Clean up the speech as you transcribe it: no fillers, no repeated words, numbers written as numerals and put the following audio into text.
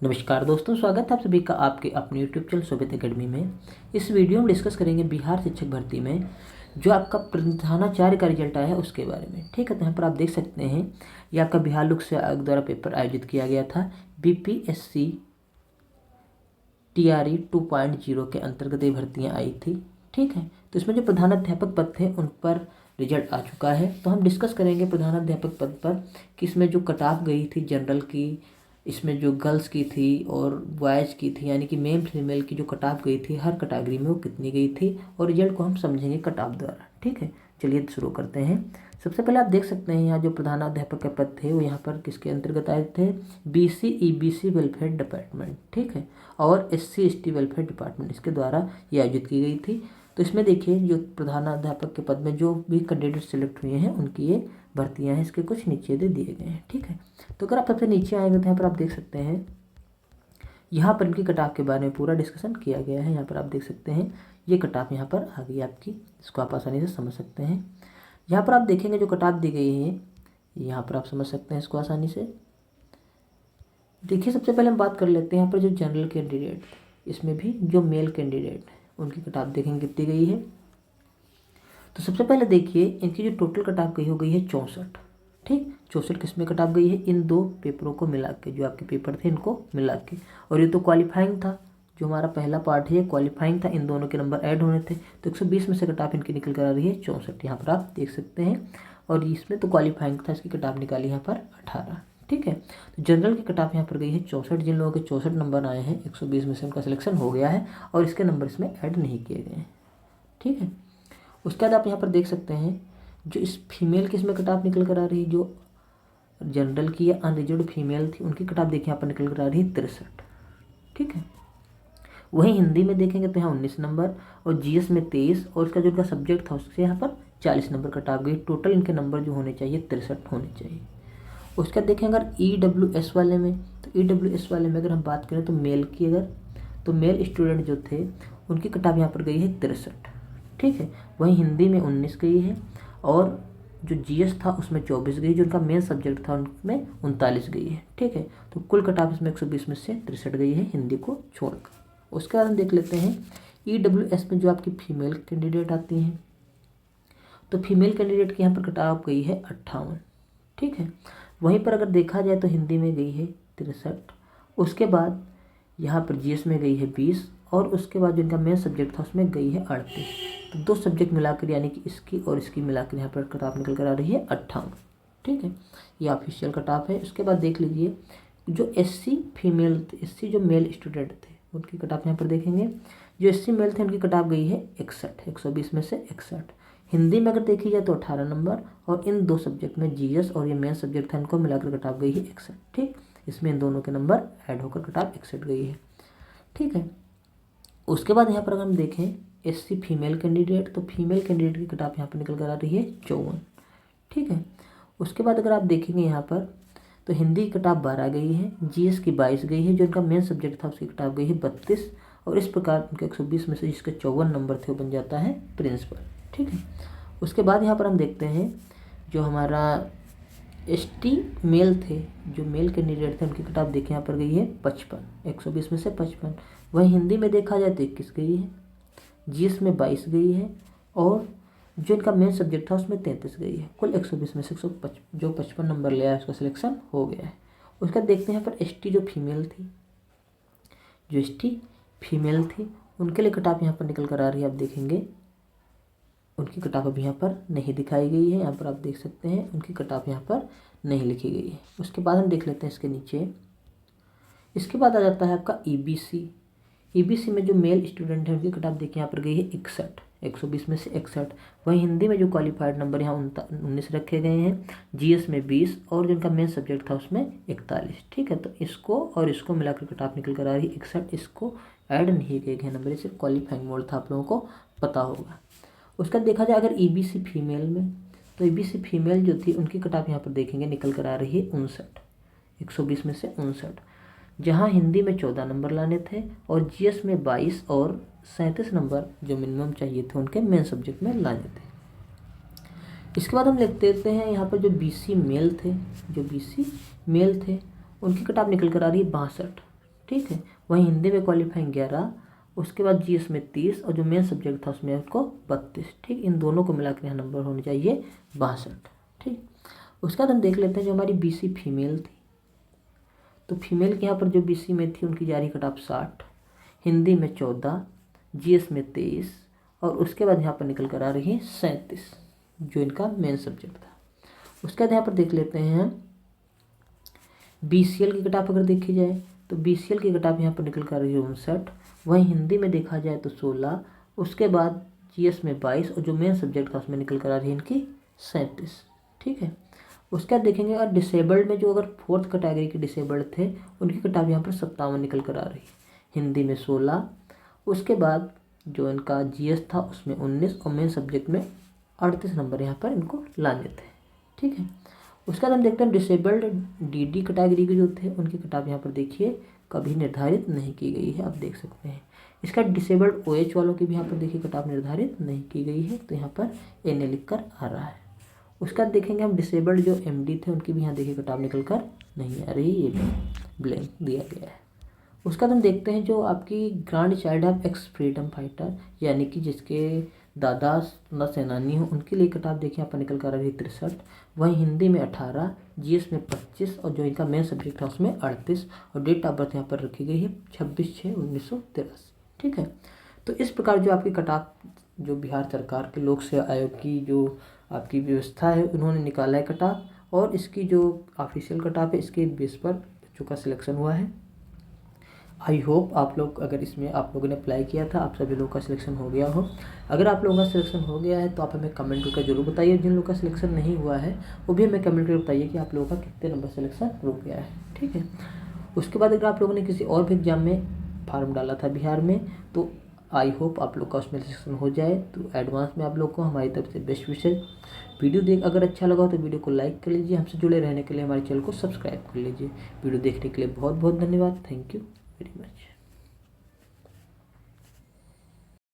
नमस्कार दोस्तों, स्वागत है आप सभी का आपके अपने यूट्यूब चैनल सोभित एकेडमी में। इस वीडियो में डिस्कस करेंगे बिहार शिक्षक भर्ती में जो आपका प्रधानाचार्य का रिजल्ट आया है उसके बारे में। ठीक है, तो यहाँ पर आप देख सकते हैं ये आपका बिहार लोक सेवा आयोग द्वारा पेपर आयोजित किया गया था। BPSC TRE 2.0 के अंतर्गत ये भर्तियाँ आई थी। ठीक है, तो इसमें जो प्रधानाध्यापक पद थे उन पर रिजल्ट आ चुका है। तो हम डिस्कस करेंगे प्रधानाध्यापक पद पर कि इसमें जो कट ऑफ गई थी जनरल की, इसमें जो गर्ल्स की थी और बॉयज़ की थी, यानी कि मेल फीमेल की जो कट ऑफ गई थी हर कैटेगरी में वो कितनी गई थी, और रिजल्ट को हम समझेंगे कट ऑफ द्वारा। ठीक है, चलिए शुरू करते हैं। सबसे पहले आप देख सकते हैं यहाँ जो प्रधानाध्यापक के पद थे वो यहाँ पर किसके अंतर्गत आए थे, BC EBC वेलफेयर डिपार्टमेंट। ठीक है, और SC ST वेलफेयर डिपार्टमेंट इसके द्वारा ये आयोजित की गई थी। तो इसमें देखिए जो प्रधानाध्यापक के पद में जो भी कैंडिडेट सिलेक्ट हुए हैं उनकी ये भर्तियाँ हैं, इसके कुछ नीचे दे दिए गए हैं। ठीक है, तो अगर आप सबसे नीचे आएंगे तो यहाँ पर आप देख सकते हैं यहाँ पर इनकी कट ऑफ के बारे में पूरा डिस्कशन किया गया है। यहाँ पर आप देख सकते हैं ये कट ऑफ यहाँ पर आ गई आपकी, इसको आप आसानी से समझ सकते हैं। यहाँ पर आप देखेंगे जो कट ऑफ दी गई है यहाँ पर आप समझ सकते हैं इसको आसानी से। देखिए सबसे पहले हम बात कर लेते हैं यहाँ पर जो जनरल कैंडिडेट, इसमें भी जो मेल कैंडिडेट उनकी कट ऑफ देखेंगे कितनी गई है। तो सबसे पहले देखिए इनकी जो टोटल कट ऑफ गई हो गई है 64। ठीक, 64 किस में कट ऑफ गई है, इन दो पेपरों को मिला के, जो आपके पेपर थे इनको मिला के। और ये तो क्वालिफाइंग था, जो हमारा पहला पार्ट है क्वालिफाइंग था, इन दोनों के नंबर ऐड होने थे। तो 120 में से कट ऑफ इनकी निकल कर आ रही है 64, यहाँ पर आप देख सकते हैं। और इसमें तो क्वालिफाइंग था, इसकी कट ऑफ निकाली यहाँ पर 18। ठीक है, तो जनरल की कट ऑफ यहाँ पर गई है 64। जिन लोगों के 64 नंबर आए हैं 120 में से उनका सिलेक्शन हो गया है और इसके नंबर इसमें ऐड नहीं किए गए हैं। ठीक है, उसके बाद आप यहाँ पर देख सकते हैं जो इस फीमेल की इसमें कट ऑफ निकल कर आ रही है, जो जनरल की या अनरिजर्व्ड फीमेल थी उनकी कट ऑफ देखिए यहाँ पर निकल कर आ रही है 63। ठीक है, वहीं हिंदी में देखेंगे तो यहाँ 19 नंबर और GS में 23 और इसका जो इनका सब्जेक्ट था उससे यहाँ पर 40 नंबर कट ऑफ गई। टोटल इनके नंबर जो होने चाहिए 63 होने चाहिए। उसका देखें अगर EWS वाले में, तो EWS वाले में अगर हम बात करें तो मेल की, अगर तो मेल स्टूडेंट जो थे उनकी कट ऑफ यहाँ पर गई है 63। ठीक है, वहीं हिंदी में 19 गई है और जो GS था उसमें 24 गई, जो उनका मेन सब्जेक्ट था उनमें 39 गई है। ठीक है, तो कुल कट ऑफ इसमें 120 में से 63 गई है हिंदी को छोड़कर। उसके बाद हम देख लेते हैं EWS में जो आपकी फीमेल कैंडिडेट आती हैं, तो फीमेल कैंडिडेट की यहाँ पर कट ऑफ गई है 58। ठीक है, वहीं पर अगर देखा जाए तो हिंदी में गई है 63, उसके बाद यहाँ पर GS में गई है 20 और उसके बाद जो इनका मेन सब्जेक्ट था उसमें गई है 38। तो दो सब्जेक्ट मिलाकर यानी कि इसकी और इसकी मिलाकर यहाँ पर कट ऑफ निकल कर आ रही है 58। ठीक है, ये ऑफिशियल कट ऑफ है। उसके बाद देख लीजिए जो SC फीमेल, SC जो मेल स्टूडेंट थे उनकी कट ऑफ यहाँ पर देखेंगे। जो SC मेल थे उनकी कट ऑफ गई है 61, 120 में से 61। हिंदी में अगर देखी जाए तो 18 नंबर और इन दो सब्जेक्ट में GS और ये मेन सब्जेक्ट था इनको मिलाकर कट ऑफ गई है 61। ठीक, इसमें इन दोनों के नंबर ऐड होकर कट ऑफ 61 गई है। ठीक है, उसके बाद यहाँ पर अगर हम देखें SC फीमेल कैंडिडेट, तो फीमेल कैंडिडेट की कट ऑफ यहाँ पर निकल कर आ रही है 54। ठीक है, उसके बाद अगर आप देखेंगे यहाँ पर तो हिंदी की कट ऑफ 12 गई है, GS की 22 गई है, जो इनका मेन सब्जेक्ट था उसकी कट ऑफ गई है 32 और इस प्रकार उनके 120 में से जिसके 54 नंबर थे वो बन जाता है प्रिंसिपल। ठीक है, उसके बाद यहाँ पर हम देखते हैं जो हमारा ST मेल थे, जो मेल कैंडिडेट थे उनकी कट ऑफ देखिए यहाँ पर गई है 55, 120 में से 55। वहीं हिंदी में देखा जाए तो 21 गई है, GS में 22 गई है और जो इनका मेन सब्जेक्ट था उसमें 33 गई है। कुल 120 में से 155 जो 55 नंबर ले आया उसका सिलेक्शन हो गया है। उसका देखते हैं यहाँ पर ST जो फीमेल थी, जो ST फीमेल थी उनके लिए कट ऑफ यहाँ पर निकल कर आ रही है। आप देखेंगे उनकी कट ऑफ अभी यहाँ पर नहीं दिखाई गई है, यहाँ पर आप देख सकते हैं उनकी कट ऑफ यहाँ पर नहीं लिखी गई है। उसके बाद हम देख लेते हैं इसके नीचे। इसके बाद आ जाता है आपका EBC में जो मेल स्टूडेंट है उनकी कट ऑफ देखिए यहाँ पर गई है 61, 120 में से 61। वहीं हिंदी में जो क्वालिफाइड नंबर यहाँ 19 रखे गए हैं, GS में 20 और जो इनका मेन सब्जेक्ट था उसमें 41। ठीक है, तो इसको और इसको मिलाकर कट ऑफ निकल कर आ रही है 61। इसको ऐड नहीं किए गए नंबर, सिर्फ क्वालिफाइंग मोड था, आप लोगों को पता होगा। उसका देखा जाए अगर EBC फीमेल में, तो EBC फीमेल जो थी उनकी कट ऑफ यहाँ पर देखेंगे निकल कर आ रही है 59, 120 में से 59, जहाँ हिंदी में 14 नंबर लाने थे और GS में 22 और 37 नंबर जो मिनिमम चाहिए थे उनके मेन सब्जेक्ट में लाने थे। इसके बाद हम लिख देते हैं यहाँ पर जो BC मेल थे, उनकी कट ऑफ निकल कर आ रही है 62। ठीक है। वहीं हिंदी में क्वालिफाइंग 11, उसके बाद जीएस में 30 और जो मेन सब्जेक्ट था उसमें उसको 32, ठीक। इन दोनों को मिलाकर यहाँ नंबर होने चाहिए 62, ठीक। उसके बाद हम देख लेते हैं जो हमारी बीसी फीमेल थी, तो फीमेल के यहाँ पर जो बीसी में थी उनकी जा रही कट ऑफ 60, हिंदी में 14, जीएस में 23 और उसके बाद यहाँ पर निकल कर आ रही है 37, जो इनका मेन सब्जेक्ट था। उसके बाद यहाँ पर देख लेते हैं बीसीएल की कट ऑफ अगर देखी जाए तो बीसीएल की कट ऑफ यहाँ पर निकल कर आ रही है 59, वहीं हिंदी में देखा जाए तो 16, उसके बाद जीएस में 22 और जो मेन सब्जेक्ट था उसमें निकल कर आ रही है इनकी 37, ठीक है। उसके बाद देखेंगे और डिसेबल्ड में जो अगर फोर्थ कैटेगरी के डिसेबल्ड थे उनकी कट ऑफ यहाँ पर 57 निकल कर आ रही है, हिंदी में 16, उसके बाद जो इनका जीएस था उसमें 19 और मेन सब्जेक्ट में 38 नंबर यहाँ पर इनको लाने थे, ठीक है। उसके बाद हम देखते हैं डिसेबल्ड डीडी कैटेगरी के जो थे उनकी कट ऑफ यहाँ पर देखिए कभी निर्धारित नहीं की गई है, आप देख सकते हैं। इसका डिसेबल्ड ओएच वालों की भी यहाँ पर देखिए कट ऑफ निर्धारित नहीं की गई है, तो यहाँ पर एन ए लिख कर आ रहा है। उसके बाद देखेंगे हम डिसेबल्ड जो एमडी थे उनकी भी यहाँ देखिए कट ऑफ निकल कर नहीं आ रही, ये भी ब्लैंक दिया गया है। उसका हम देखते हैं जो आपकी grand child of x freedom fighter, यानी कि जिसके दादा न सेनानी हो, उनके लिए कट ऑफ देखिए यहाँ पर निकल कर आ रही 63, वहीं हिंदी में 18, जीएस में 25 और जो इनका मेन सब्जेक्ट है उसमें 38 और डेट ऑफ बर्थ यहाँ पर रखी गई है 26/6/1983, ठीक है। तो इस प्रकार जो आपकी कट ऑफ जो बिहार सरकार के लोक सेवा आयोग की जो आपकी व्यवस्था है उन्होंने निकाला है कट ऑफ, और इसकी जो ऑफिशियल कट ऑफ है इसके बेस पर बच्चों का सिलेक्शन हुआ है। आई होप आप लोग अगर इसमें आप लोगों ने अप्लाई किया था आप सभी लोगों का सिलेक्शन हो गया हो। अगर आप लोगों का सिलेक्शन हो गया है तो आप हमें कमेंट करके जरूर बताइए, जिन लोगों का सिलेक्शन नहीं हुआ है वो भी हमें कमेंट करके बताइए कि आप लोगों का कितने नंबर सिलेक्शन रुक गया है, ठीक है। उसके बाद अगर आप लोगों ने किसी और भी एग्जाम में फार्म डाला था बिहार में तो आई होप आप लोग का उसमें सिलेक्शन हो जाए। तो एडवांस में आप लोग को हमारी तरफ से बेस्ट विशेष। वीडियो देख अगर अच्छा लगा हो तो वीडियो को लाइक कर लीजिए, हमसे जुड़े रहने के लिए हमारे चैनल को सब्सक्राइब कर लीजिए। वीडियो देखने के लिए बहुत बहुत धन्यवाद, थैंक यू वेरी मच।